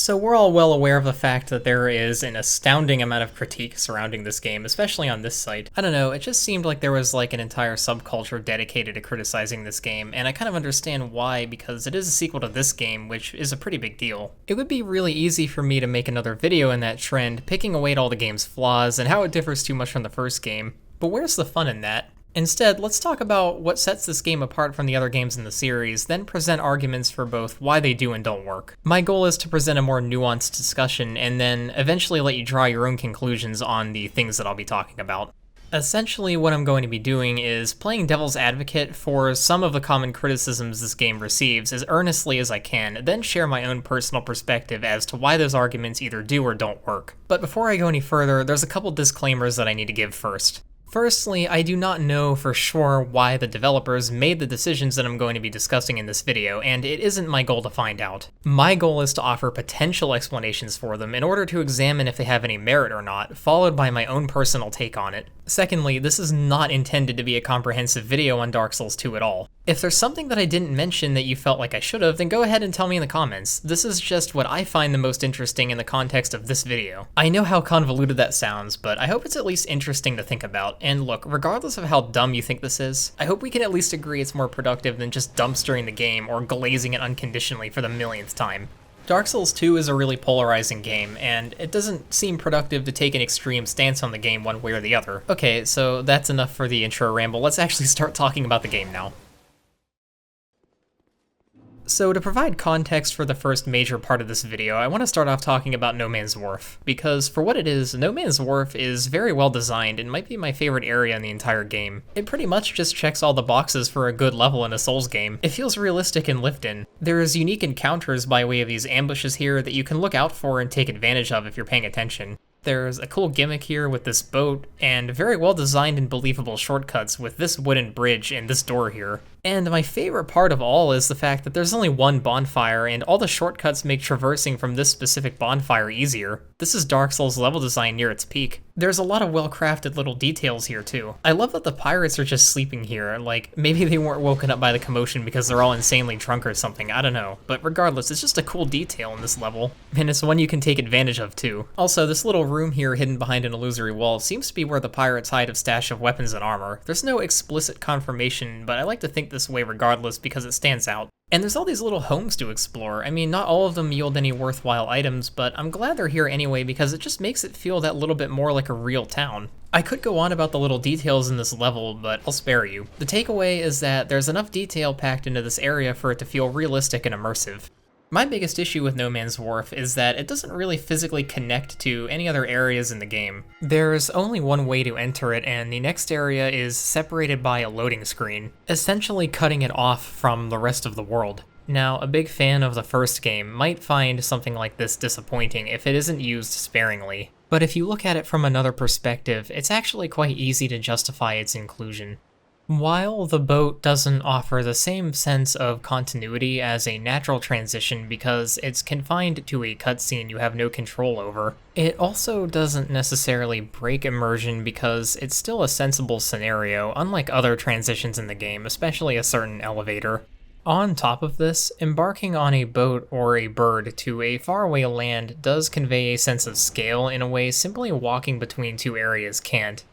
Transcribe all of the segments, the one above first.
So we're all well aware of the fact that there is an astounding amount of critique surrounding this game, especially on this site. I don't know, it just seemed like there was like an entire subculture dedicated to criticizing this game, and I kind of understand why, because it is a sequel to this game, which is a pretty big deal. It would be really easy for me to make another video in that trend, picking away at all the game's flaws and how it differs too much from the first game, but where's the fun in that? Instead, let's talk about what sets this game apart from the other games in the series, then present arguments for both why they do and don't work. My goal is to present a more nuanced discussion, and then eventually let you draw your own conclusions on the things that I'll be talking about. Essentially, what I'm going to be doing is playing devil's advocate for some of the common criticisms this game receives as earnestly as I can, then share my own personal perspective as to why those arguments either do or don't work. But before I go any further, there's a couple disclaimers that I need to give first. Firstly, I do not know for sure why the developers made the decisions that I'm going to be discussing in this video, and it isn't my goal to find out. My goal is to offer potential explanations for them in order to examine if they have any merit or not, followed by my own personal take on it. Secondly, this is not intended to be a comprehensive video on Dark Souls 2 at all. If there's something that I didn't mention that you felt like I should have, then go ahead and tell me in the comments. This is just what I find the most interesting in the context of this video. I know how convoluted that sounds, but I hope it's at least interesting to think about. And look, regardless of how dumb you think this is, I hope we can at least agree it's more productive than just dumpstering the game or glazing it unconditionally for the millionth time. Dark Souls 2 is a really polarizing game, and it doesn't seem productive to take an extreme stance on the game one way or the other. Okay, so that's enough for the intro ramble. Let's actually start talking about the game now. So to provide context for the first major part of this video, I want to start off talking about No Man's Wharf, because for what it is, No Man's Wharf is very well designed and might be my favorite area in the entire game. It pretty much just checks all the boxes for a good level in a Souls game. It feels realistic and lived in. There's unique encounters by way of these ambushes here that you can look out for and take advantage of if you're paying attention. There's a cool gimmick here with this boat, and very well designed and believable shortcuts with this wooden bridge and this door here. And my favorite part of all is the fact that there's only one bonfire, and all the shortcuts make traversing from this specific bonfire easier. This is Dark Souls level design near its peak. There's a lot of well-crafted little details here too. I love that the pirates are just sleeping here, like maybe they weren't woken up by the commotion because they're all insanely drunk or something, I don't know. But regardless, it's just a cool detail in this level, and it's one you can take advantage of too. Also, this little room here hidden behind an illusory wall seems to be where the pirates hide a stash of weapons and armor. There's no explicit confirmation, but I like to think this way regardless because it stands out. And there's all these little homes to explore. I mean, not all of them yield any worthwhile items, but I'm glad they're here anyway because it just makes it feel that little bit more like a real town. I could go on about the little details in this level, but I'll spare you. The takeaway is that there's enough detail packed into this area for it to feel realistic and immersive. My biggest issue with No Man's Wharf is that it doesn't really physically connect to any other areas in the game. There's only one way to enter it, and the next area is separated by a loading screen, essentially cutting it off from the rest of the world. Now, a big fan of the first game might find something like this disappointing if it isn't used sparingly, but if you look at it from another perspective, it's actually quite easy to justify its inclusion. While the boat doesn't offer the same sense of continuity as a natural transition because it's confined to a cutscene you have no control over, it also doesn't necessarily break immersion because it's still a sensible scenario, unlike other transitions in the game, especially a certain elevator. On top of this, embarking on a boat or a bird to a faraway land does convey a sense of scale in a way simply walking between two areas can't.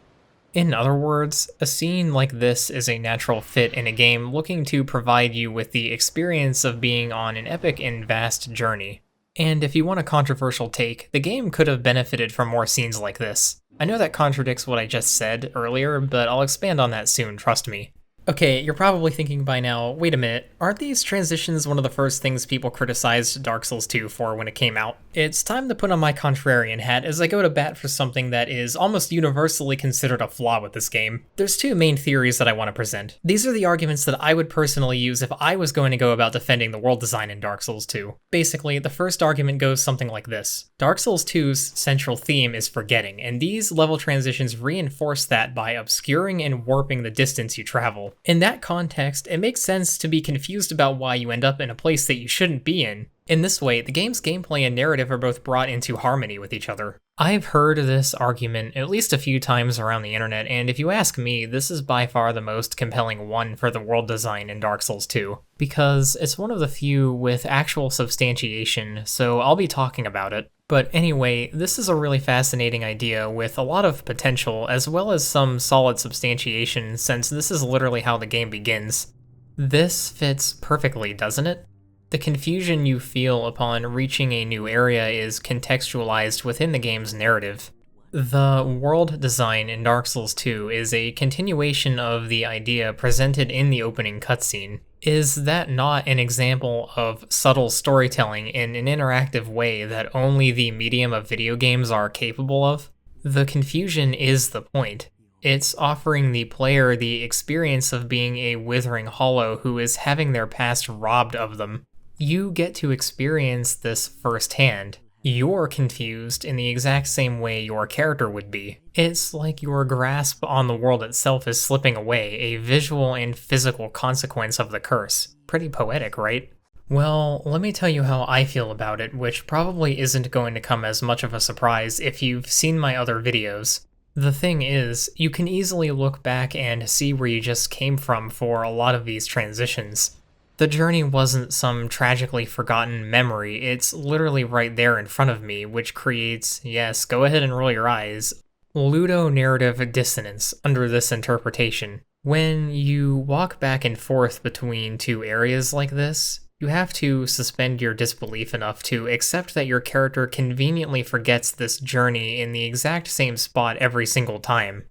In other words, a scene like this is a natural fit in a game looking to provide you with the experience of being on an epic and vast journey. And if you want a controversial take, the game could have benefited from more scenes like this. I know that contradicts what I just said earlier, but I'll expand on that soon, trust me. Okay, you're probably thinking by now, wait a minute, aren't these transitions one of the first things people criticized Dark Souls 2 for when it came out? It's time to put on my contrarian hat as I go to bat for something that is almost universally considered a flaw with this game. There's two main theories that I want to present. These are the arguments that I would personally use if I was going to go about defending the world design in Dark Souls 2. Basically, the first argument goes something like this. Dark Souls 2's central theme is forgetting, and these level transitions reinforce that by obscuring and warping the distance you travel. In that context, it makes sense to be confused about why you end up in a place that you shouldn't be in. In this way, the game's gameplay and narrative are both brought into harmony with each other. I've heard this argument at least a few times around the internet, and if you ask me, this is by far the most compelling one for the world design in Dark Souls 2, because it's one of the few with actual substantiation, so I'll be talking about it. But anyway, this is a really fascinating idea with a lot of potential, as well as some solid substantiation, since this is literally how the game begins. This fits perfectly, doesn't it? The confusion you feel upon reaching a new area is contextualized within the game's narrative. The world design in Dark Souls 2 is a continuation of the idea presented in the opening cutscene. Is that not an example of subtle storytelling in an interactive way that only the medium of video games are capable of? The confusion is the point. It's offering the player the experience of being a withering hollow who is having their past robbed of them. You get to experience this firsthand. You're confused in the exact same way your character would be. It's like your grasp on the world itself is slipping away, a visual and physical consequence of the curse. Pretty poetic, right? Well, let me tell you how I feel about it, which probably isn't going to come as much of a surprise if you've seen my other videos. The thing is, you can easily look back and see where you just came from for a lot of these transitions. The journey wasn't some tragically forgotten memory, it's literally right there in front of me, which creates, yes, go ahead and roll your eyes, ludonarrative dissonance under this interpretation. When you walk back and forth between two areas like this, you have to suspend your disbelief enough to accept that your character conveniently forgets this journey in the exact same spot every single time.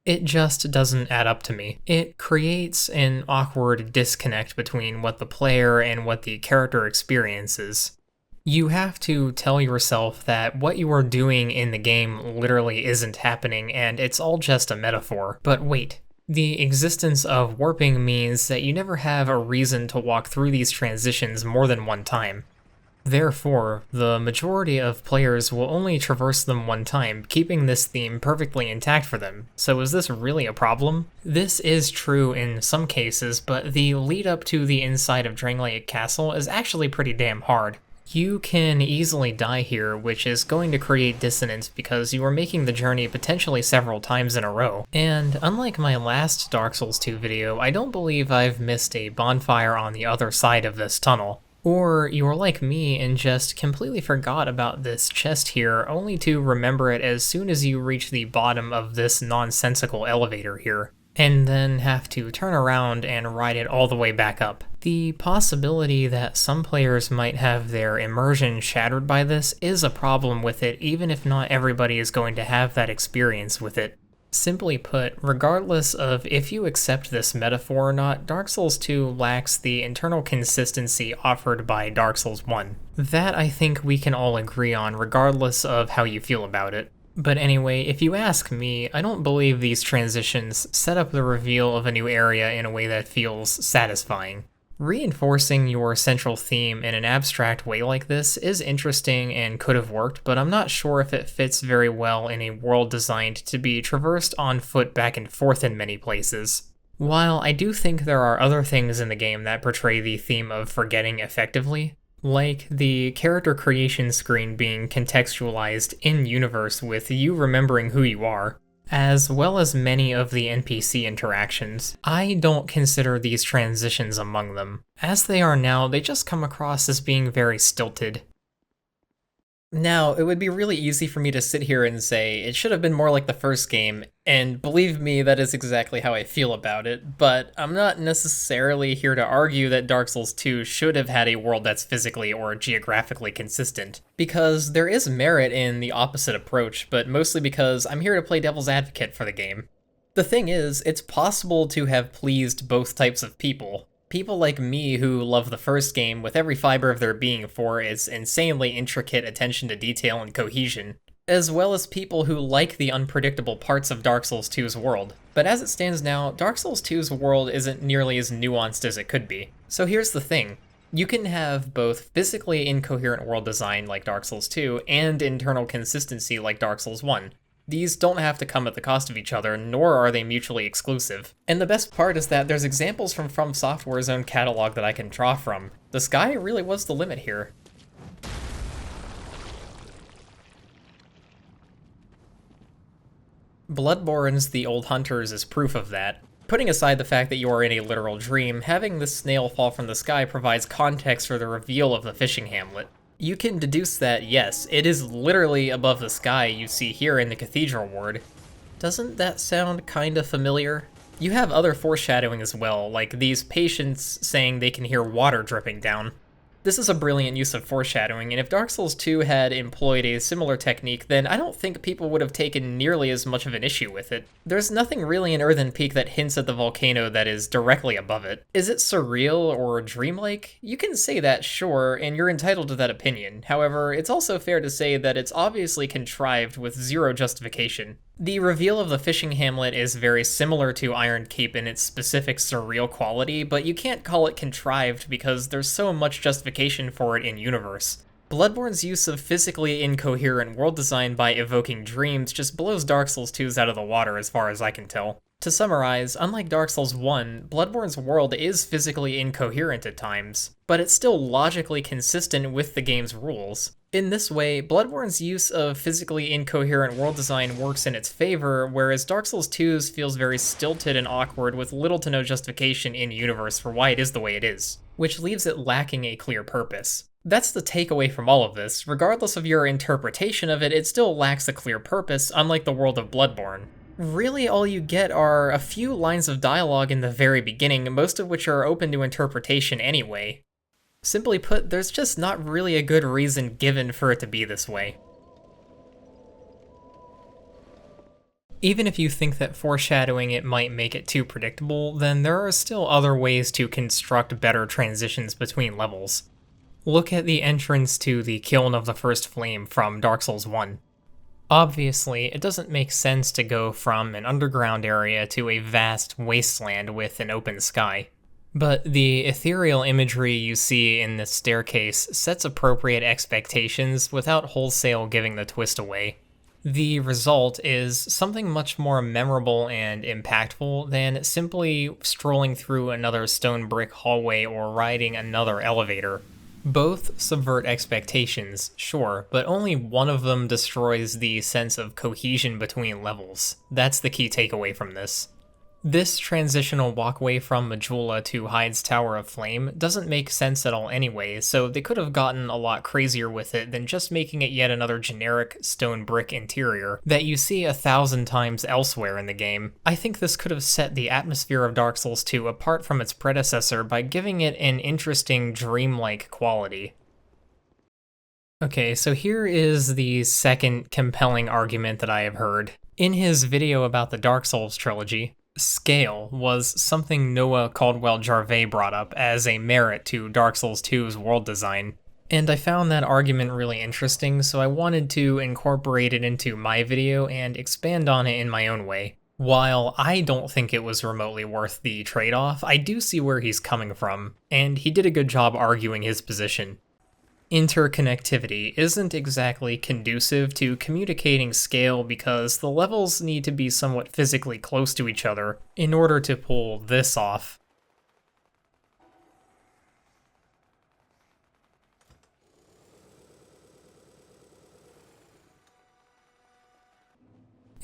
It just doesn't add up to me. It creates an awkward disconnect between what the player and what the character experiences. You have to tell yourself that what you are doing in the game literally isn't happening and it's all just a metaphor. But wait, the existence of warping means that you never have a reason to walk through these transitions more than one time. Therefore, the majority of players will only traverse them one time, keeping this theme perfectly intact for them. So is this really a problem? This is true in some cases, but the lead up to the inside of Drangleic Castle is actually pretty damn hard. You can easily die here, which is going to create dissonance because you are making the journey potentially several times in a row. And unlike my last Dark Souls 2 video, I don't believe I've missed a bonfire on the other side of this tunnel. Or you're like me and just completely forgot about this chest here, only to remember it as soon as you reach the bottom of this nonsensical elevator here, and then have to turn around and ride it all the way back up. The possibility that some players might have their immersion shattered by this is a problem with it, even if not everybody is going to have that experience with it. Simply put, regardless of if you accept this metaphor or not, Dark Souls 2 lacks the internal consistency offered by Dark Souls 1. That I think we can all agree on, regardless of how you feel about it. But anyway, if you ask me, I don't believe these transitions set up the reveal of a new area in a way that feels satisfying. Reinforcing your central theme in an abstract way like this is interesting and could have worked, but I'm not sure if it fits very well in a world designed to be traversed on foot back and forth in many places. While I do think there are other things in the game that portray the theme of forgetting effectively, like the character creation screen being contextualized in-universe with you remembering who you are, as well as many of the NPC interactions, I don't consider these transitions among them. As they are now, they just come across as being very stilted. Now, it would be really easy for me to sit here and say it should have been more like the first game, and believe me, that is exactly how I feel about it, but I'm not necessarily here to argue that Dark Souls 2 should have had a world that's physically or geographically consistent, because there is merit in the opposite approach, but mostly because I'm here to play devil's advocate for the game. The thing is, it's possible to have pleased both types of people. People like me who love the first game with every fiber of their being for its insanely intricate attention to detail and cohesion, as well as people who like the unpredictable parts of Dark Souls 2's world. But as it stands now, Dark Souls 2's world isn't nearly as nuanced as it could be. So here's the thing. You can have both physically incoherent world design like Dark Souls 2 and internal consistency like Dark Souls 1. These don't have to come at the cost of each other, nor are they mutually exclusive. And the best part is that there's examples from Software's own catalog that I can draw from. The sky really was the limit here. Bloodborne's The Old Hunters is proof of that. Putting aside the fact that you are in a literal dream, having the snail fall from the sky provides context for the reveal of the fishing hamlet. You can deduce that, yes, it is literally above the sky you see here in the Cathedral Ward. Doesn't that sound kinda familiar? You have other foreshadowing as well, like these patients saying they can hear water dripping down. This is a brilliant use of foreshadowing, and if Dark Souls 2 had employed a similar technique, then I don't think people would have taken nearly as much of an issue with it. There's nothing really in Earthen Peak that hints at the volcano that is directly above it. Is it surreal or dreamlike? You can say that, sure, and you're entitled to that opinion. However, it's also fair to say that it's obviously contrived with zero justification. The reveal of the fishing hamlet is very similar to Iron Cape in its specific surreal quality, but you can't call it contrived because there's so much justification for it in universe. Bloodborne's use of physically incoherent world design by evoking dreams just blows Dark Souls 2's out of the water as far as I can tell. To summarize, unlike Dark Souls 1, Bloodborne's world is physically incoherent at times, but it's still logically consistent with the game's rules. In this way, Bloodborne's use of physically incoherent world design works in its favor, whereas Dark Souls 2's feels very stilted and awkward with little to no justification in-universe for why it is the way it is, which leaves it lacking a clear purpose. That's the takeaway from all of this. Regardless of your interpretation of it, it still lacks a clear purpose, unlike the world of Bloodborne. Really, all you get are a few lines of dialogue in the very beginning, most of which are open to interpretation anyway. Simply put, there's just not really a good reason given for it to be this way. Even if you think that foreshadowing it might make it too predictable, then there are still other ways to construct better transitions between levels. Look at the entrance to the Kiln of the First Flame from Dark Souls 1. Obviously, it doesn't make sense to go from an underground area to a vast wasteland with an open sky. But the ethereal imagery you see in this staircase sets appropriate expectations without wholesale giving the twist away. The result is something much more memorable and impactful than simply strolling through another stone brick hallway or riding another elevator. Both subvert expectations, sure, but only one of them destroys the sense of cohesion between levels. That's the key takeaway from this. This transitional walkway from Majula to Hyde's Tower of Flame doesn't make sense at all anyway, so they could have gotten a lot crazier with it than just making it yet another generic stone brick interior that you see 1,000 times elsewhere in the game. I think this could have set the atmosphere of Dark Souls 2 apart from its predecessor by giving it an interesting dreamlike quality. Okay, so here is the second compelling argument that I have heard. In his video about the Dark Souls trilogy, scale was something Noah Caldwell Gervais brought up as a merit to Dark Souls 2's world design. And I found that argument really interesting, so I wanted to incorporate it into my video and expand on it in my own way. While I don't think it was remotely worth the trade-off, I do see where he's coming from, and he did a good job arguing his position. Interconnectivity isn't exactly conducive to communicating scale because the levels need to be somewhat physically close to each other in order to pull this off.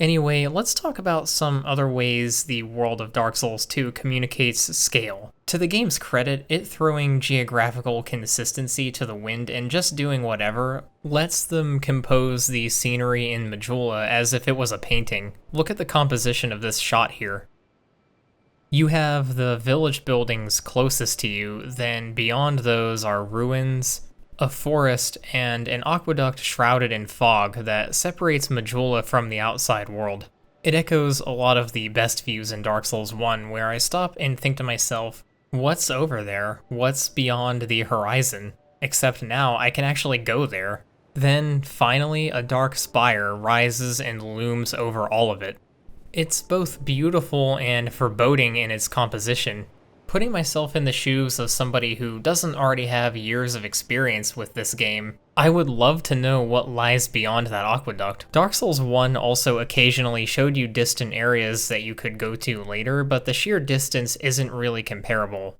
Anyway, let's talk about some other ways the world of Dark Souls 2 communicates scale. To the game's credit, it throwing geographical consistency to the wind and just doing whatever lets them compose the scenery in Majula as if it was a painting. Look at the composition of this shot here. You have the village buildings closest to you, then beyond those are ruins, a forest, and an aqueduct shrouded in fog that separates Majula from the outside world. It echoes a lot of the best views in Dark Souls 1, where I stop and think to myself, what's over there? What's beyond the horizon? Except now I can actually go there. Then, finally, a dark spire rises and looms over all of it. It's both beautiful and foreboding in its composition. Putting myself in the shoes of somebody who doesn't already have years of experience with this game, I would love to know what lies beyond that aqueduct. Dark Souls 1 also occasionally showed you distant areas that you could go to later, but the sheer distance isn't really comparable.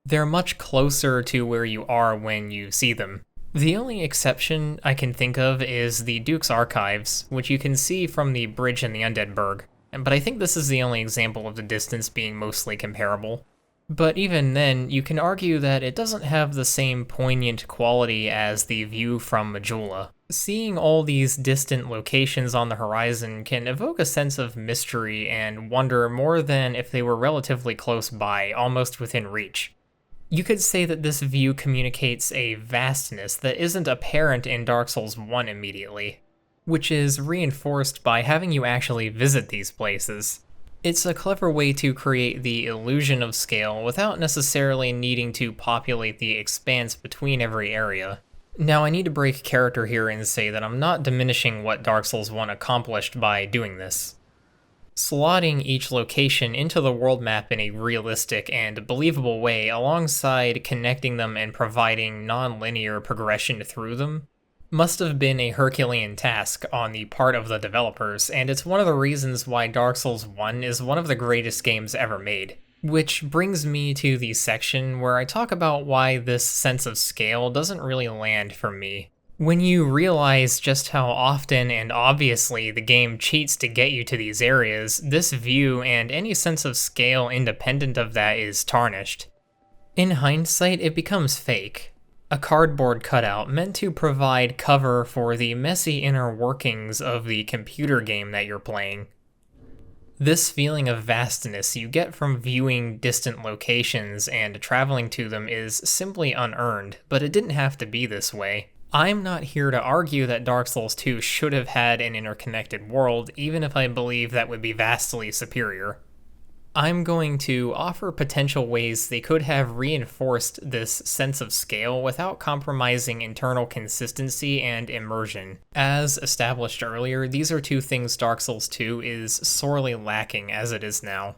They're much closer to where you are when you see them. The only exception I can think of is the Duke's Archives, which you can see from the bridge in the Undead Burg. but I think this is the only example of the distance being mostly comparable. But even then, you can argue that it doesn't have the same poignant quality as the view from Majula. Seeing all these distant locations on the horizon can evoke a sense of mystery and wonder more than if they were relatively close by, almost within reach. You could say that this view communicates a vastness that isn't apparent in Dark Souls 1 immediately, which is reinforced by having you actually visit these places. It's a clever way to create the illusion of scale without necessarily needing to populate the expanse between every area. Now, I need to break character here and say that I'm not diminishing what Dark Souls 1 accomplished by doing this. Slotting each location into the world map in a realistic and believable way alongside connecting them and providing non-linear progression through them must have been a Herculean task on the part of the developers, and it's one of the reasons why Dark Souls 1 is one of the greatest games ever made. Which brings me to the section where I talk about why this sense of scale doesn't really land for me. When you realize just how often and obviously the game cheats to get you to these areas, this view and any sense of scale independent of that is tarnished. In hindsight, it becomes fake. A cardboard cutout meant to provide cover for the messy inner workings of the computer game that you're playing. This feeling of vastness you get from viewing distant locations and traveling to them is simply unearned, but it didn't have to be this way. I'm not here to argue that Dark Souls 2 should have had an interconnected world, even if I believe that would be vastly superior. I'm going to offer potential ways they could have reinforced this sense of scale without compromising internal consistency and immersion. As established earlier, these are two things Dark Souls 2 is sorely lacking as it is now.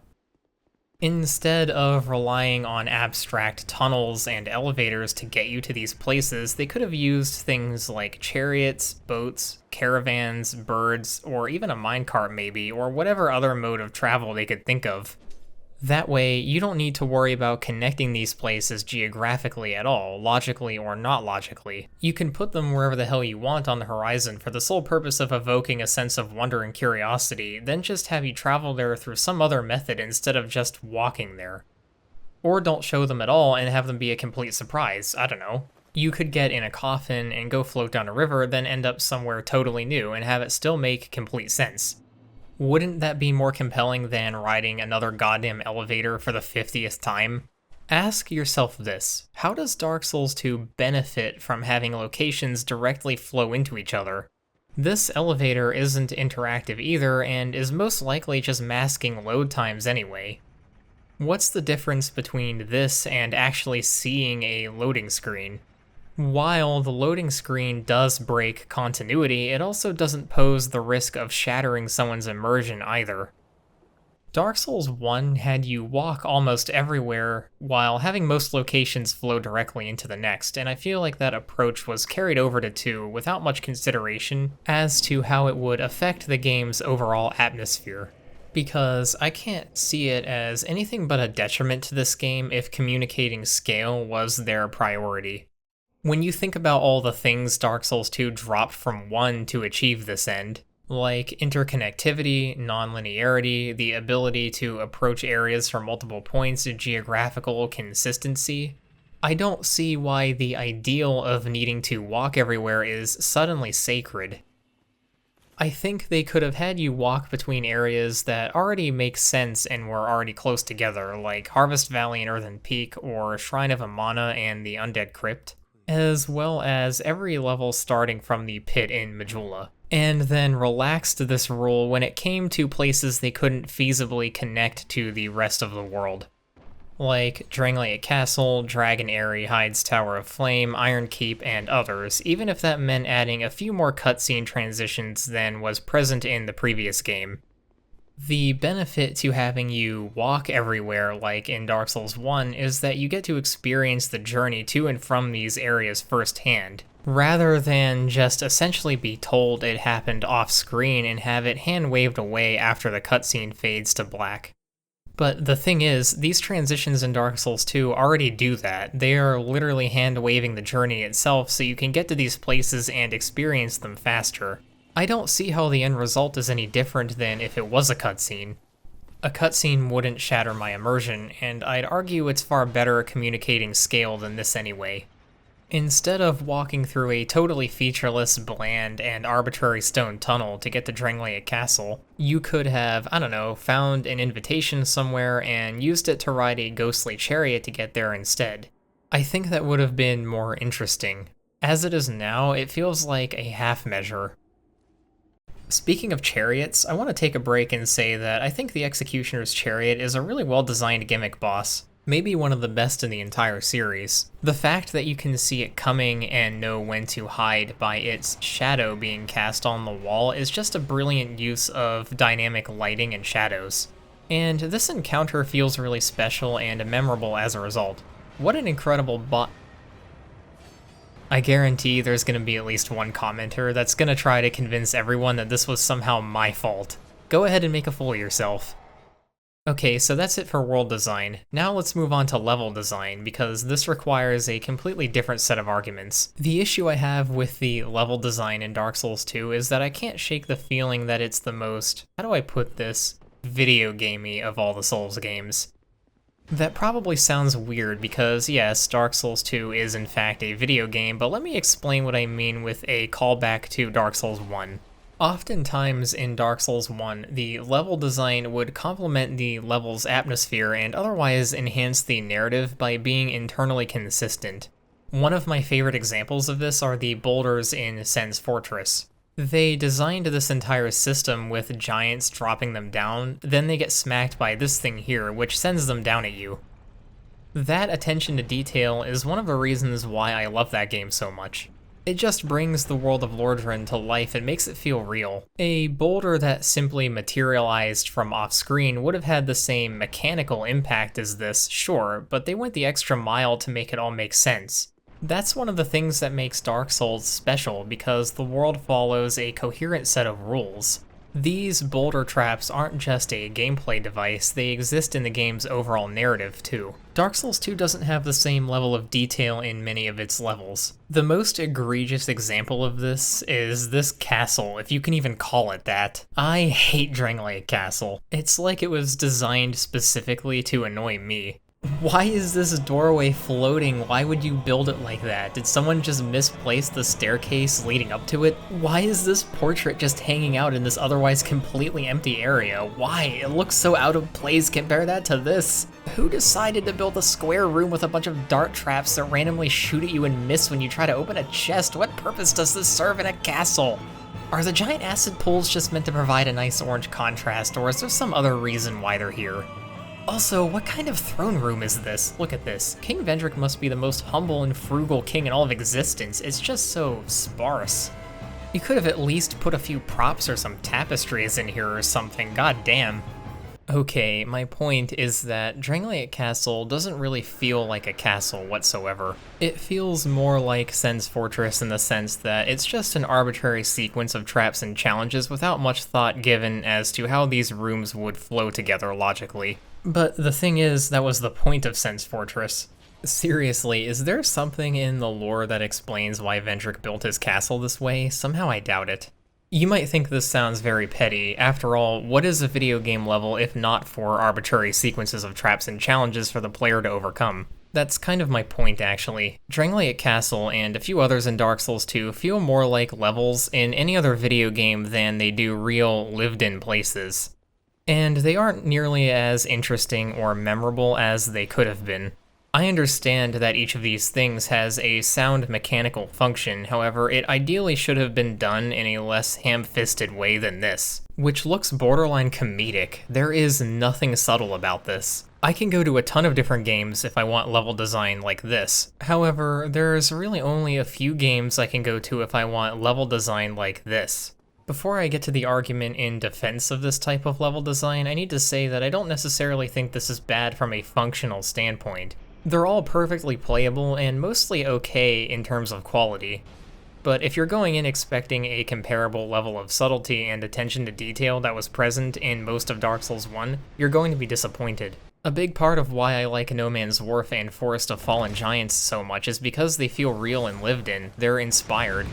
Instead of relying on abstract tunnels and elevators to get you to these places, they could have used things like chariots, boats, caravans, birds, or even a minecart maybe, or whatever other mode of travel they could think of. That way, you don't need to worry about connecting these places geographically at all, logically or not logically. You can put them wherever the hell you want on the horizon for the sole purpose of evoking a sense of wonder and curiosity, then just have you travel there through some other method instead of just walking there. Or don't show them at all and have them be a complete surprise, I don't know. You could get in a coffin and go float down a river, then end up somewhere totally new and have it still make complete sense. Wouldn't that be more compelling than riding another goddamn elevator for the 50th time? Ask yourself this: how does Dark Souls 2 benefit from having locations directly flow into each other? This elevator isn't interactive either, and is most likely just masking load times anyway. What's the difference between this and actually seeing a loading screen? While the loading screen does break continuity, it also doesn't pose the risk of shattering someone's immersion either. Dark Souls 1 had you walk almost everywhere, while having most locations flow directly into the next, and I feel like that approach was carried over to 2 without much consideration as to how it would affect the game's overall atmosphere. Because I can't see it as anything but a detriment to this game if communicating scale was their priority. When you think about all the things Dark Souls 2 dropped from 1 to achieve this end, like interconnectivity, non-linearity, the ability to approach areas from multiple points, geographical consistency, I don't see why the ideal of needing to walk everywhere is suddenly sacred. I think they could have had you walk between areas that already make sense and were already close together, like Harvest Valley and Earthen Peak, or Shrine of Amana and the Undead Crypt, as well as every level starting from the pit in Majula, and then relaxed this rule when it came to places they couldn't feasibly connect to the rest of the world, like Drangleic Castle, Dragon Eyrie, Hyde's Tower of Flame, Iron Keep, and others, even if that meant adding a few more cutscene transitions than was present in the previous game. The benefit to having you walk everywhere like in Dark Souls 1 is that you get to experience the journey to and from these areas firsthand, rather than just essentially be told it happened off-screen and have it hand-waved away after the cutscene fades to black. But the thing is, these transitions in Dark Souls 2 already do that. They are literally hand-waving the journey itself so you can get to these places and experience them faster. I don't see how the end result is any different than if it was a cutscene. A cutscene wouldn't shatter my immersion, and I'd argue it's far better at communicating scale than this anyway. Instead of walking through a totally featureless, bland, and arbitrary stone tunnel to get to Drangleic Castle, you could have, I don't know, found an invitation somewhere and used it to ride a ghostly chariot to get there instead. I think that would have been more interesting. As it is now, it feels like a half measure. Speaking of chariots, I want to take a break and say that I think the Executioner's Chariot is a really well-designed gimmick boss. Maybe one of the best in the entire series. The fact that you can see it coming and know when to hide by its shadow being cast on the wall is just a brilliant use of dynamic lighting and shadows. And this encounter feels really special and memorable as a result. What an incredible I guarantee there's going to be at least one commenter that's going to try to convince everyone that this was somehow my fault. Go ahead and make a fool of yourself. Okay, so that's it for world design. Now let's move on to level design, because this requires a completely different set of arguments. The issue I have with the level design in Dark Souls 2 is that I can't shake the feeling that it's the most, how do I put this, video gamey of all the Souls games. That probably sounds weird because, yes, Dark Souls 2 is in fact a video game, but let me explain what I mean with a callback to Dark Souls 1. Oftentimes in Dark Souls 1, the level design would complement the level's atmosphere and otherwise enhance the narrative by being internally consistent. One of my favorite examples of this are the boulders in Sen's Fortress. They designed this entire system with giants dropping them down, then they get smacked by this thing here, which sends them down at you. That attention to detail is one of the reasons why I love that game so much. It just brings the world of Lordran to life and makes it feel real. A boulder that simply materialized from off-screen would have had the same mechanical impact as this, sure, but they went the extra mile to make it all make sense. That's one of the things that makes Dark Souls special, because the world follows a coherent set of rules. These boulder traps aren't just a gameplay device, they exist in the game's overall narrative too. Dark Souls 2 doesn't have the same level of detail in many of its levels. The most egregious example of this is this castle, if you can even call it that. I hate Drangleic Castle. It's like it was designed specifically to annoy me. Why is this doorway floating? Why would you build it like that? Did someone just misplace the staircase leading up to it? Why is this portrait just hanging out in this otherwise completely empty area? Why? It looks so out of place. Compare that to this. Who decided to build a square room with a bunch of dart traps that randomly shoot at you and miss when you try to open a chest? What purpose does this serve in a castle? Are the giant acid pools just meant to provide a nice orange contrast, or is there some other reason why they're here? Also, what kind of throne room is this? Look at this. King Vendrick must be the most humble and frugal king in all of existence. It's just so sparse. You could have at least put a few props or some tapestries in here or something, god damn. Okay, my point is that Drangleic Castle doesn't really feel like a castle whatsoever. It feels more like Sen's Fortress in the sense that it's just an arbitrary sequence of traps and challenges without much thought given as to how these rooms would flow together logically. But the thing is, that was the point of Sen's Fortress. Seriously, is there something in the lore that explains why Vendrick built his castle this way? Somehow I doubt it. You might think this sounds very petty. After all, what is a video game level if not for arbitrary sequences of traps and challenges for the player to overcome? That's kind of my point, actually. Drangleic Castle and a few others in Dark Souls 2 feel more like levels in any other video game than they do real, lived-in places. And they aren't nearly as interesting or memorable as they could have been. I understand that each of these things has a sound mechanical function, however, it ideally should have been done in a less ham-fisted way than this, which looks borderline comedic. There is nothing subtle about this. I can go to a ton of different games if I want level design like this. However, there's really only a few games I can go to if I want level design like this. Before I get to the argument in defense of this type of level design, I need to say that I don't necessarily think this is bad from a functional standpoint. They're all perfectly playable and mostly okay in terms of quality. But if you're going in expecting a comparable level of subtlety and attention to detail that was present in most of Dark Souls 1, you're going to be disappointed. A big part of why I like No Man's Wharf and Forest of Fallen Giants so much is because they feel real and lived in. They're inspired.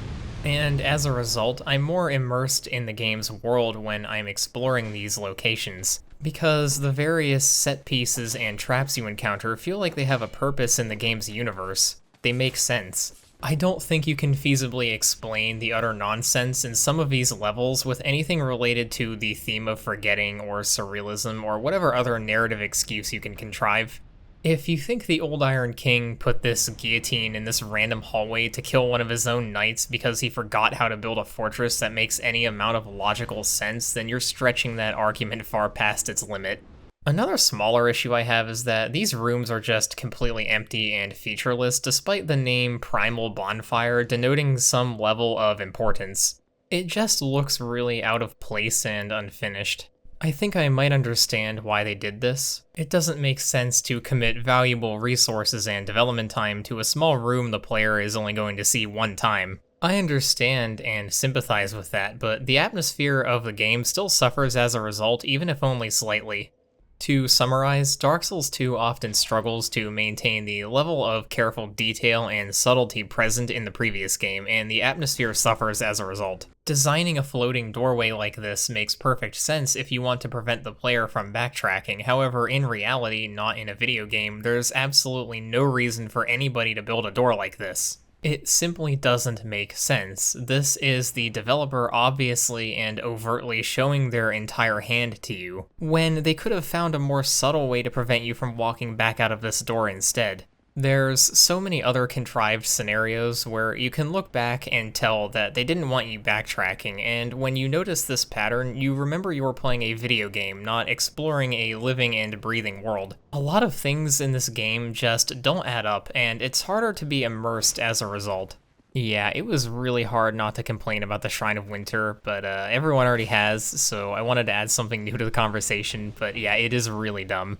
And as a result, I'm more immersed in the game's world when I'm exploring these locations, because the various set pieces and traps you encounter feel like they have a purpose in the game's universe. They make sense. I don't think you can feasibly explain the utter nonsense in some of these levels with anything related to the theme of forgetting or surrealism or whatever other narrative excuse you can contrive. If you think the Old Iron King put this guillotine in this random hallway to kill one of his own knights because he forgot how to build a fortress that makes any amount of logical sense, then you're stretching that argument far past its limit. Another smaller issue I have is that these rooms are just completely empty and featureless despite the name Primal Bonfire denoting some level of importance. It just looks really out of place and unfinished. I think I might understand why they did this. It doesn't make sense to commit valuable resources and development time to a small room the player is only going to see one time. I understand and sympathize with that, but the atmosphere of the game still suffers as a result, even if only slightly. To summarize, Dark Souls 2 often struggles to maintain the level of careful detail and subtlety present in the previous game, and the atmosphere suffers as a result. Designing a floating doorway like this makes perfect sense if you want to prevent the player from backtracking. However, in reality, not in a video game, there's absolutely no reason for anybody to build a door like this. It simply doesn't make sense. This is the developer obviously and overtly showing their entire hand to you, when they could have found a more subtle way to prevent you from walking back out of this door instead. There's so many other contrived scenarios where you can look back and tell that they didn't want you backtracking, and when you notice this pattern, you remember you were playing a video game, not exploring a living and breathing world. A lot of things in this game just don't add up, and it's harder to be immersed as a result. Yeah, it was really hard not to complain about the Shrine of Winter, but everyone already has, so I wanted to add something new to the conversation, but yeah, it is really dumb.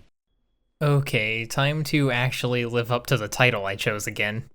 Okay, time to actually live up to the title I chose again.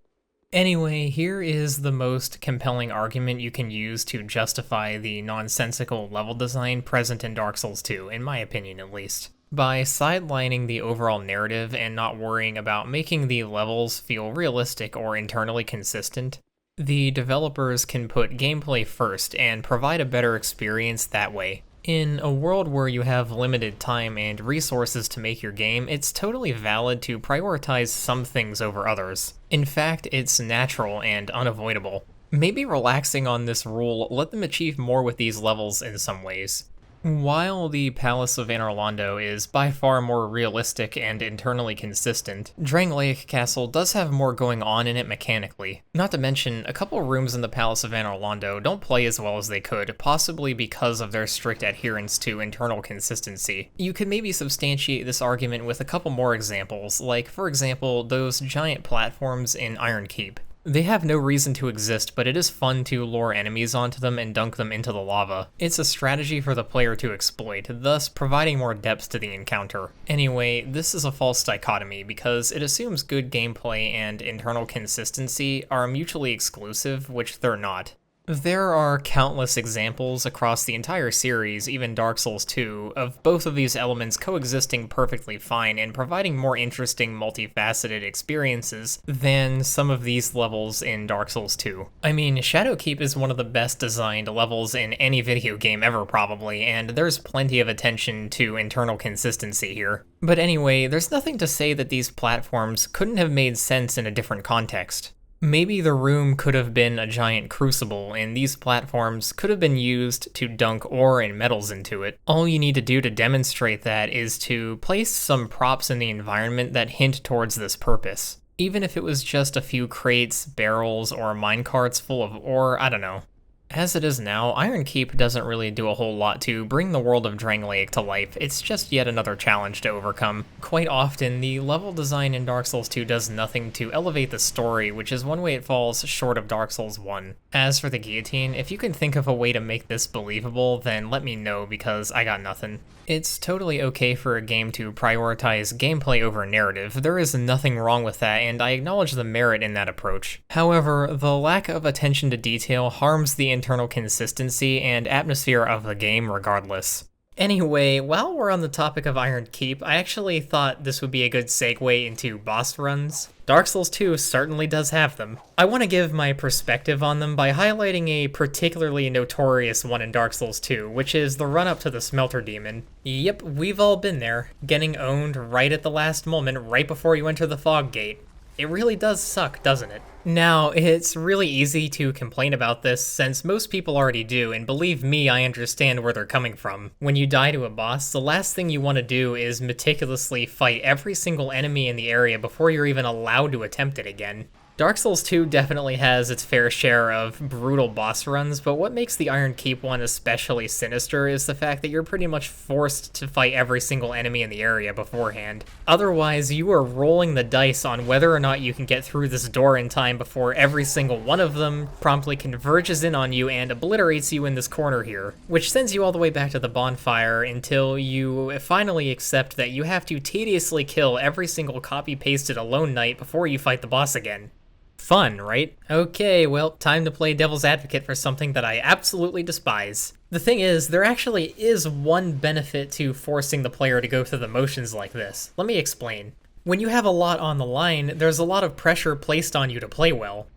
Anyway, here is the most compelling argument you can use to justify the nonsensical level design present in Dark Souls 2, in my opinion at least. By sidelining the overall narrative and not worrying about making the levels feel realistic or internally consistent, the developers can put gameplay first and provide a better experience that way. In a world where you have limited time and resources to make your game, it's totally valid to prioritize some things over others. In fact, it's natural and unavoidable. Maybe relaxing on this rule let them achieve more with these levels in some ways. While the Palace of Anor Londo is by far more realistic and internally consistent, Drangleic Castle does have more going on in it mechanically. Not to mention, a couple rooms in the Palace of Anor Londo don't play as well as they could, possibly because of their strict adherence to internal consistency. You could maybe substantiate this argument with a couple more examples, like, for example, those giant platforms in Iron Keep. They have no reason to exist, but it is fun to lure enemies onto them and dunk them into the lava. It's a strategy for the player to exploit, thus providing more depth to the encounter. Anyway, this is a false dichotomy because it assumes good gameplay and internal consistency are mutually exclusive, which they're not. There are countless examples across the entire series, even Dark Souls 2, of both of these elements coexisting perfectly fine and providing more interesting, multifaceted experiences than some of these levels in Dark Souls 2. I mean, Shadowkeep is one of the best designed levels in any video game ever probably, and there's plenty of attention to internal consistency here. But anyway, there's nothing to say that these platforms couldn't have made sense in a different context. Maybe the room could have been a giant crucible, and these platforms could have been used to dunk ore and metals into it. All you need to do to demonstrate that is to place some props in the environment that hint towards this purpose. Even if it was just a few crates, barrels, or minecarts full of ore, I don't know. As it is now, Iron Keep doesn't really do a whole lot to bring the world of Drangleic to life, it's just yet another challenge to overcome. Quite often, the level design in Dark Souls 2 does nothing to elevate the story, which is one way it falls short of Dark Souls 1. As for the guillotine, if you can think of a way to make this believable, then let me know because I got nothing. It's totally okay for a game to prioritize gameplay over narrative, there is nothing wrong with that, and I acknowledge the merit in that approach. However, the lack of attention to detail harms the internal consistency and atmosphere of the game regardless. Anyway, while we're on the topic of Iron Keep, I actually thought this would be a good segue into boss runs. Dark Souls 2 certainly does have them. I want to give my perspective on them by highlighting a particularly notorious one in Dark Souls 2, which is the run-up to the Smelter Demon. Yep, we've all been there, getting owned right at the last moment, right before you enter the Fog Gate. It really does suck, doesn't it? Now, it's really easy to complain about this since most people already do, and believe me, I understand where they're coming from. When you die to a boss, the last thing you want to do is meticulously fight every single enemy in the area before you're even allowed to attempt it again. Dark Souls 2 definitely has its fair share of brutal boss runs, but what makes the Iron Keep one especially sinister is the fact that you're pretty much forced to fight every single enemy in the area beforehand. Otherwise, you are rolling the dice on whether or not you can get through this door in time before every single one of them promptly converges in on you and obliterates you in this corner here, which sends you all the way back to the bonfire until you finally accept that you have to tediously kill every single copy-pasted Alone Knight before you fight the boss again. Fun, right? Okay, well, time to play devil's advocate for something that I absolutely despise. The thing is, there actually is one benefit to forcing the player to go through the motions like this. Let me explain. When you have a lot on the line, there's a lot of pressure placed on you to play well.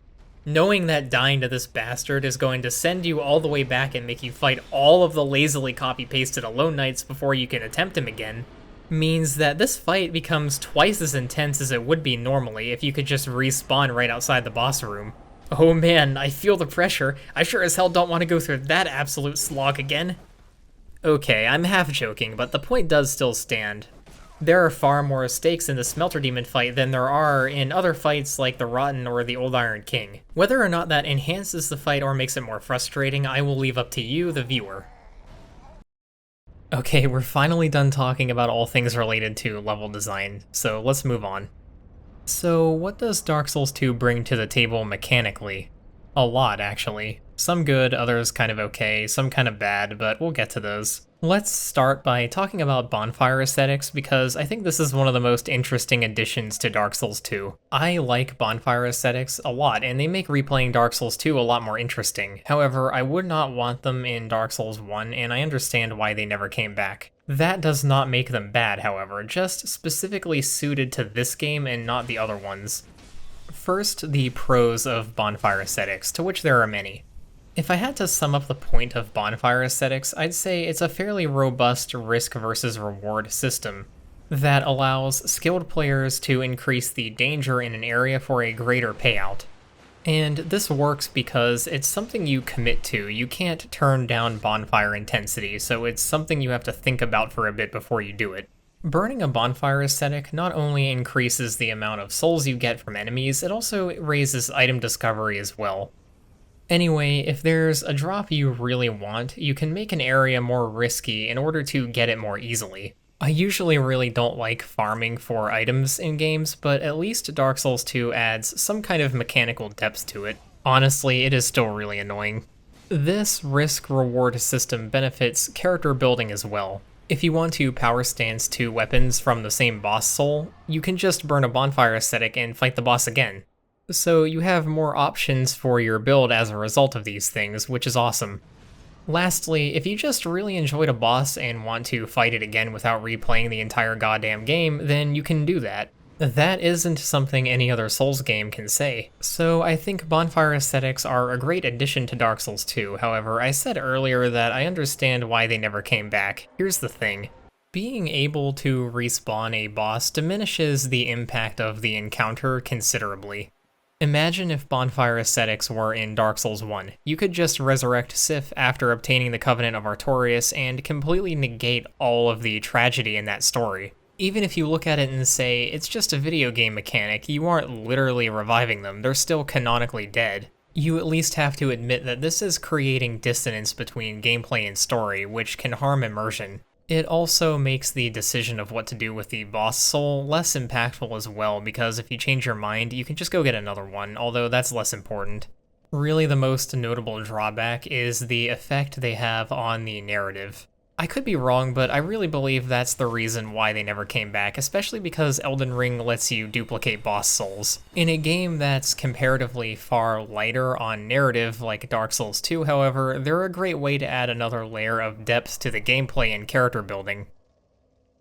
Knowing that dying to this bastard is going to send you all the way back and make you fight all of the lazily copy-pasted Alone Knights before you can attempt him again, means that this fight becomes twice as intense as it would be normally if you could just respawn right outside the boss room. Oh man, I feel the pressure. I sure as hell don't want to go through that absolute slog again. Okay, I'm half joking, but the point does still stand. There are far more stakes in the Smelter Demon fight than there are in other fights like the Rotten or the Old Iron King. Whether or not that enhances the fight or makes it more frustrating, I will leave up to you, the viewer. Okay, we're finally done talking about all things related to level design, so let's move on. So what does Dark Souls 2 bring to the table mechanically? A lot, actually. Some good, others kind of okay, some kind of bad, but we'll get to those. Let's start by talking about bonfire aesthetics, because I think this is one of the most interesting additions to Dark Souls 2. I like bonfire aesthetics a lot, and they make replaying Dark Souls 2 a lot more interesting. However, I would not want them in Dark Souls 1, and I understand why they never came back. That does not make them bad, however, just specifically suited to this game and not the other ones. First, the pros of bonfire aesthetics, to which there are many. If I had to sum up the point of bonfire aesthetics, I'd say it's a fairly robust risk versus reward system that allows skilled players to increase the danger in an area for a greater payout. And this works because it's something you commit to. You can't turn down bonfire intensity, so it's something you have to think about for a bit before you do it. Burning a bonfire aesthetic not only increases the amount of souls you get from enemies, it also raises item discovery as well. Anyway, if there's a drop you really want, you can make an area more risky in order to get it more easily. I usually really don't like farming for items in games, but at least Dark Souls 2 adds some kind of mechanical depth to it. Honestly, it is still really annoying. This risk-reward system benefits character building as well. If you want to power stance two weapons from the same boss soul, you can just burn a bonfire aesthetic and fight the boss again. So you have more options for your build as a result of these things, which is awesome. Lastly, if you just really enjoyed a boss and want to fight it again without replaying the entire goddamn game, then you can do that. That isn't something any other Souls game can say. So I think bonfire aesthetics are a great addition to Dark Souls 2, however, I said earlier that I understand why they never came back. Here's the thing. Being able to respawn a boss diminishes the impact of the encounter considerably. Imagine if bonfire aesthetics were in Dark Souls 1. You could just resurrect Sif after obtaining the Covenant of Artorias and completely negate all of the tragedy in that story. Even if you look at it and say, it's just a video game mechanic, you aren't literally reviving them, they're still canonically dead. You at least have to admit that this is creating dissonance between gameplay and story, which can harm immersion. It also makes the decision of what to do with the boss soul less impactful as well, because if you change your mind, you can just go get another one, although that's less important. Really, the most notable drawback is the effect they have on the narrative. I could be wrong, but I really believe that's the reason why they never came back, especially because Elden Ring lets you duplicate boss souls. In a game that's comparatively far lighter on narrative like Dark Souls 2, however, they're a great way to add another layer of depth to the gameplay and character building.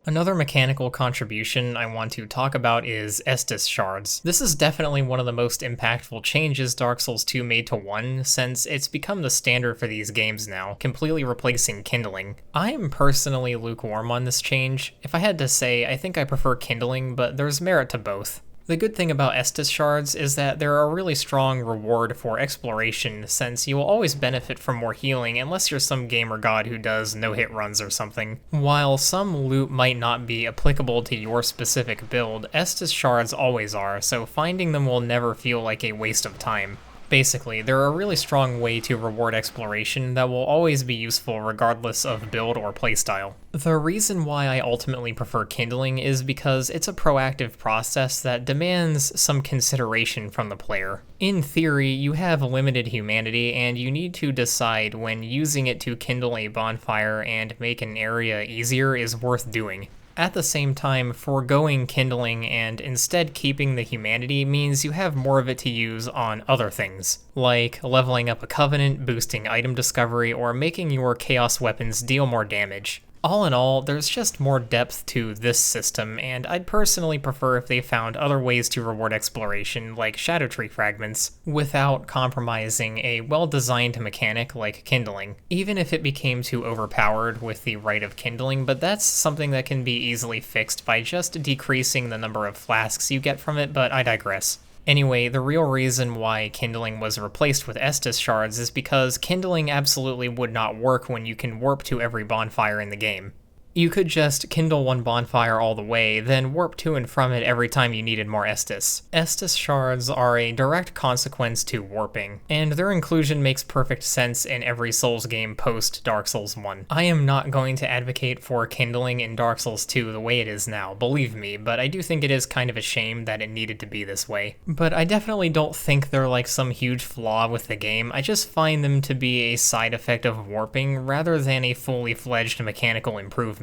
Another mechanical contribution I want to talk about is Estus shards. This is definitely one of the most impactful changes Dark Souls 2 made to 1, since it's become the standard for these games now, completely replacing kindling. I am personally lukewarm on this change. If I had to say, I think I prefer kindling, but there's merit to both. The good thing about Estus shards is that they're a really strong reward for exploration, since you will always benefit from more healing unless you're some gamer god who does no-hit runs or something. While some loot might not be applicable to your specific build, Estus shards always are, so finding them will never feel like a waste of time. Basically, they're a really strong way to reward exploration that will always be useful regardless of build or playstyle. The reason why I ultimately prefer kindling is because it's a proactive process that demands some consideration from the player. In theory, you have limited humanity and you need to decide when using it to kindle a bonfire and make an area easier is worth doing. At the same time, foregoing kindling and instead keeping the humanity means you have more of it to use on other things, like leveling up a covenant, boosting item discovery, or making your chaos weapons deal more damage. All in all, there's just more depth to this system, and I'd personally prefer if they found other ways to reward exploration, like Shadow Tree fragments, without compromising a well-designed mechanic like kindling, even if it became too overpowered with the right of kindling, but that's something that can be easily fixed by just decreasing the number of flasks you get from it, but I digress. Anyway, the real reason why kindling was replaced with Estus shards is because kindling absolutely would not work when you can warp to every bonfire in the game. You could just kindle one bonfire all the way, then warp to and from it every time you needed more Estus. Estus shards are a direct consequence to warping, and their inclusion makes perfect sense in every Souls game post Dark Souls 1. I am not going to advocate for kindling in Dark Souls 2 the way it is now, believe me, but I do think it is kind of a shame that it needed to be this way. But I definitely don't think they're like some huge flaw with the game, I just find them to be a side effect of warping rather than a fully fledged mechanical improvement.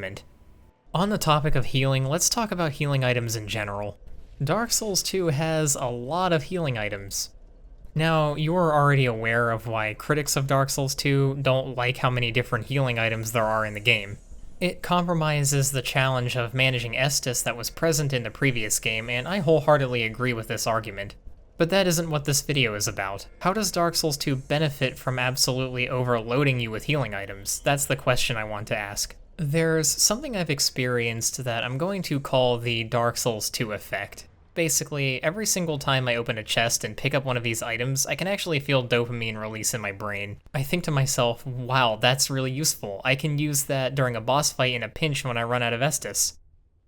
On the topic of healing, let's talk about healing items in general. Dark Souls 2 has a lot of healing items. Now, you're already aware of why critics of Dark Souls 2 don't like how many different healing items there are in the game. It compromises the challenge of managing Estus that was present in the previous game, and I wholeheartedly agree with this argument. But that isn't what this video is about. How does Dark Souls 2 benefit from absolutely overloading you with healing items? That's the question I want to ask. There's something I've experienced that I'm going to call the Dark Souls 2 effect. Basically, every single time I open a chest and pick up one of these items, I can actually feel dopamine release in my brain. I think to myself, wow, that's really useful. I can use that during a boss fight in a pinch when I run out of Estus.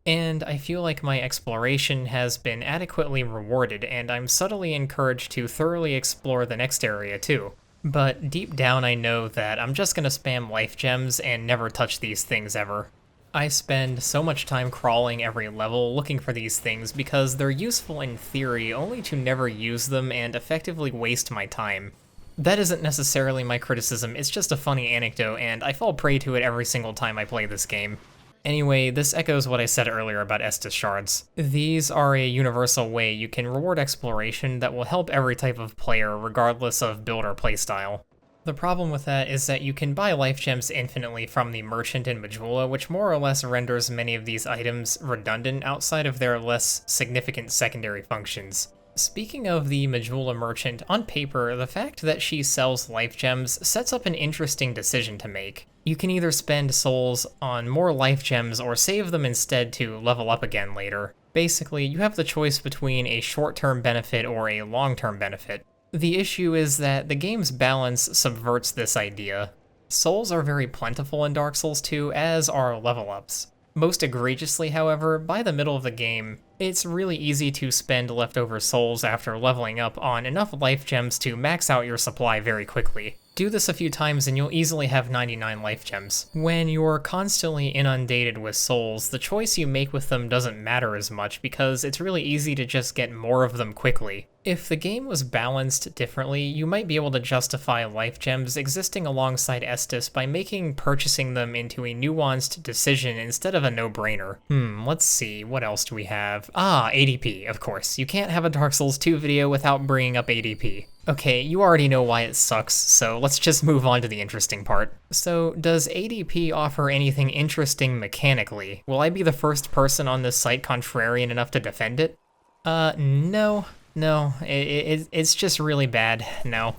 And I feel like my exploration has been adequately rewarded, and I'm subtly encouraged to thoroughly explore the next area too. But deep down I know that I'm just gonna spam life gems and never touch these things ever. I spend so much time crawling every level looking for these things because they're useful in theory only to never use them and effectively waste my time. That isn't necessarily my criticism, it's just a funny anecdote and I fall prey to it every single time I play this game. Anyway, this echoes what I said earlier about Estus shards. These are a universal way you can reward exploration that will help every type of player regardless of build or playstyle. The problem with that is that you can buy life gems infinitely from the merchant in Majula, which more or less renders many of these items redundant outside of their less significant secondary functions. Speaking of the Majula merchant, on paper, the fact that she sells life gems sets up an interesting decision to make. You can either spend souls on more life gems or save them instead to level up again later. Basically, you have the choice between a short-term benefit or a long-term benefit. The issue is that the game's balance subverts this idea. Souls are very plentiful in Dark Souls 2, as are level ups. Most egregiously, however, by the middle of the game, it's really easy to spend leftover souls after leveling up on enough life gems to max out your supply very quickly. Do this a few times and you'll easily have 99 life gems. When you're constantly inundated with souls, the choice you make with them doesn't matter as much because it's really easy to just get more of them quickly. If the game was balanced differently, you might be able to justify life gems existing alongside Estus by making purchasing them into a nuanced decision instead of a no-brainer. Let's see, what else do we have? ADP, of course. You can't have a Dark Souls 2 video without bringing up ADP. Okay, you already know why it sucks, so let's just move on to the interesting part. So, does ADP offer anything interesting mechanically? Will I be the first person on this site contrarian enough to defend it? No. No, it's just really bad, no.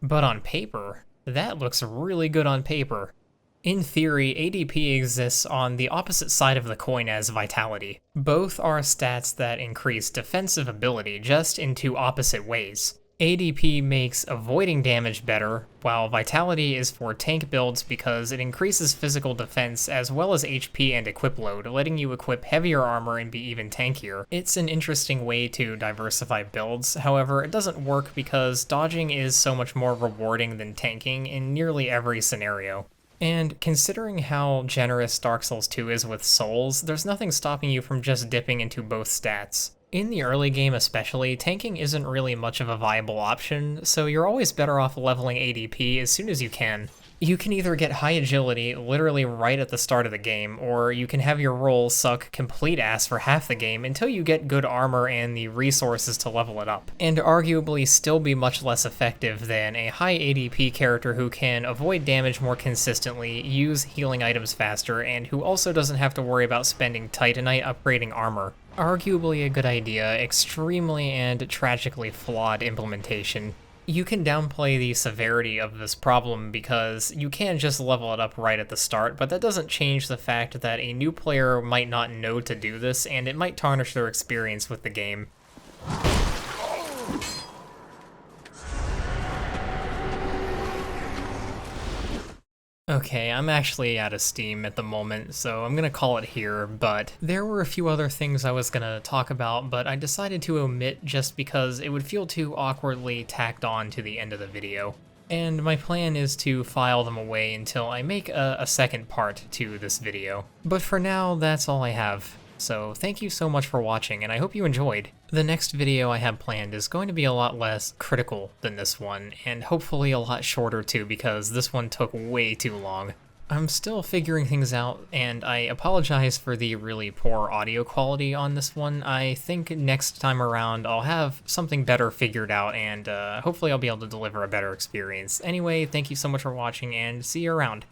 But on paper, that looks really good on paper. In theory, ADP exists on the opposite side of the coin as Vitality. Both are stats that increase defensive ability, just in two opposite ways. ADP makes avoiding damage better, while Vitality is for tank builds because it increases physical defense as well as HP and equip load, letting you equip heavier armor and be even tankier. It's an interesting way to diversify builds, however, it doesn't work because dodging is so much more rewarding than tanking in nearly every scenario. And considering how generous Dark Souls 2 is with souls, there's nothing stopping you from just dipping into both stats. In the early game especially, tanking isn't really much of a viable option, so you're always better off leveling ADP as soon as you can. You can either get high agility literally right at the start of the game, or you can have your roll suck complete ass for half the game until you get good armor and the resources to level it up, and arguably still be much less effective than a high ADP character who can avoid damage more consistently, use healing items faster, and who also doesn't have to worry about spending Titanite upgrading armor. Arguably a good idea, extremely and tragically flawed implementation. You can downplay the severity of this problem because you can just level it up right at the start, but that doesn't change the fact that a new player might not know to do this, and it might tarnish their experience with the game. Okay, I'm actually out of steam at the moment, so I'm gonna call it here, but there were a few other things I was gonna talk about, but I decided to omit just because it would feel too awkwardly tacked on to the end of the video. And my plan is to file them away until I make a second part to this video. But for now, that's all I have. So thank you so much for watching, and I hope you enjoyed. The next video I have planned is going to be a lot less critical than this one, and hopefully a lot shorter too, because this one took way too long. I'm still figuring things out, and I apologize for the really poor audio quality on this one. I think next time around I'll have something better figured out, and hopefully I'll be able to deliver a better experience. Anyway, thank you so much for watching, and see you around.